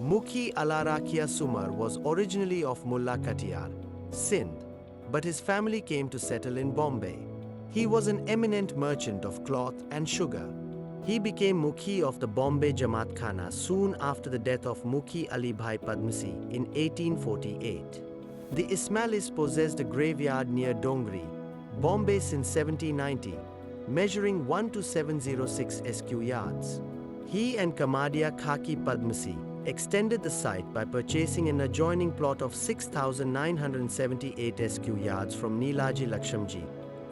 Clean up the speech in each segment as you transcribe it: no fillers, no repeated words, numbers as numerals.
Mukhi Alarakhia Sumar was originally of Mulla Katiar, Sindh, but his family came to settle in Bombay. He was an eminent merchant of cloth and sugar. He became Mukhi of the Bombay Jamatkhana soon after the death of Mukhi Alibhai Padamsi in 1848. The Ismailis possessed a graveyard near Dongri, Bombay since 1790, measuring 1 to 706 SQ yards. He and Kamadia Khaki Padamsi extended the site by purchasing an adjoining plot of 6,978 SQ yards from Neelaji Lakshamji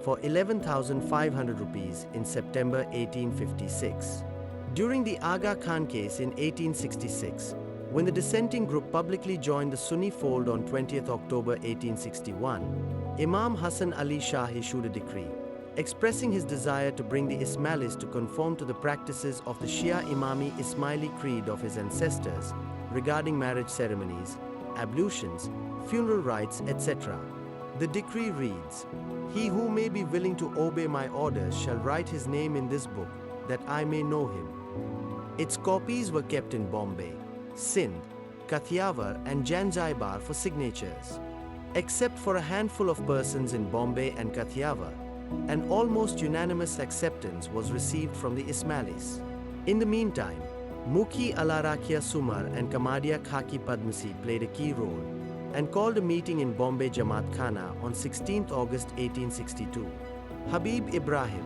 for 11,500 rupees in September 1856. During the Aga Khan case in 1866, when the dissenting group publicly joined the Sunni fold on 20th October 1861, Imam Hassan Ali Shah issued a decree expressing his desire to bring the Ismailis to conform to the practices of the Shia Imami Ismaili creed of his ancestors regarding marriage ceremonies, ablutions, funeral rites, etc. The decree reads, "He who may be willing to obey my orders shall write his name in this book, that I may know him." Its copies were kept in Bombay, Sindh, Kathiawar and Zanzibar for signatures. Except for a handful of persons in Bombay and Kathiawar, an almost unanimous acceptance was received from the Ismailis. In the meantime, Mukhi Alarakhia Sumar and Kamadia Khaki Padamsi played a key role and called a meeting in Bombay Jamatkhana on 16th August 1862. Habib Ibrahim,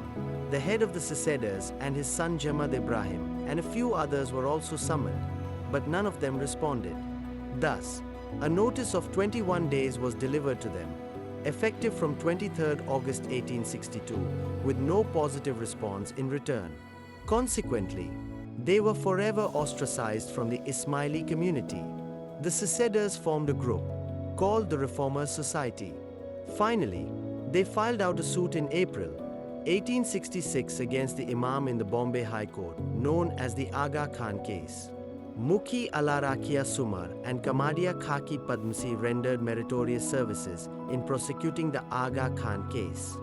the head of the seceders, and his son Jamad Ibrahim and a few others were also summoned, but none of them responded. Thus, a notice of 21 days was delivered to them, effective from 23rd August 1862, with no positive response in return. Consequently, they were forever ostracized from the Ismaili community. The seceders formed a group called the Reformers Society. Finally, they filed out a suit in April 1866 against the Imam in the Bombay High Court, known as the Aga Khan Case. Mukhi Alarakhia Sumar and Kamadia Khaki Padamsi rendered meritorious services in prosecuting the Aga Khan case.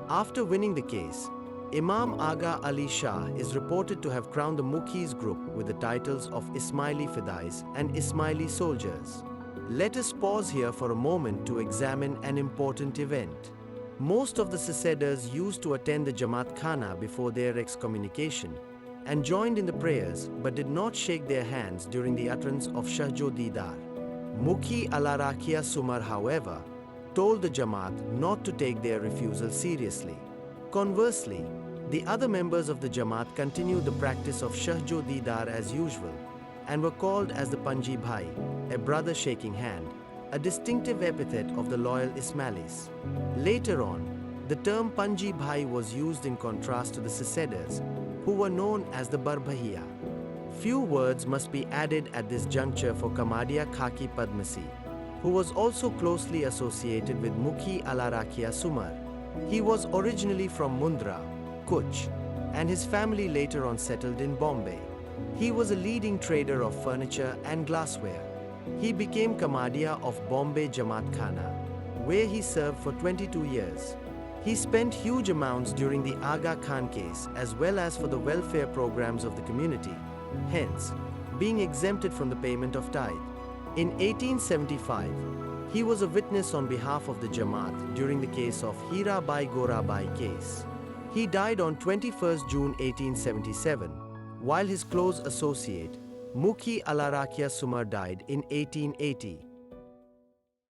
After winning the case, Imam Aga Ali Shah is reported to have crowned the Mukhis group with the titles of Ismaili Fidais and Ismaili soldiers. Let us pause here for a moment to examine an important event. Most of the seceders used to attend the Jamatkhana before their excommunication and joined in the prayers but did not shake their hands during the utterance of Shahjo Didar. Mukhi Alarakhia Sumar, however, told the Jamaat not to take their refusal seriously. Conversely, the other members of the Jamaat continued the practice of Shahjo Didar as usual and were called as the Panjibhai, a brother shaking hand, a distinctive epithet of the loyal Ismailis. Later on, the term Panjibhai was used in contrast to the seceders, who were known as the Barbahia. Few words must be added at this juncture for Kamadia Khaki Padamsi, who was also closely associated with Mukhi Alarakhia Sumar. He was originally from Mundra, Kutch, and his family later on settled in Bombay. He was a leading trader of furniture and glassware. He became Kamadia of Bombay Jamatkhana, where he served for 22 years. He spent huge amounts during the Aga Khan case as well as for the welfare programs of the community, hence being exempted from the payment of tithe. In 1875, he was a witness on behalf of the Jamaat during the case of Hira Bai Gorabai case. He died on 21st June 1877, while his close associate, Mukhi Alarakhia Sumar, died in 1880.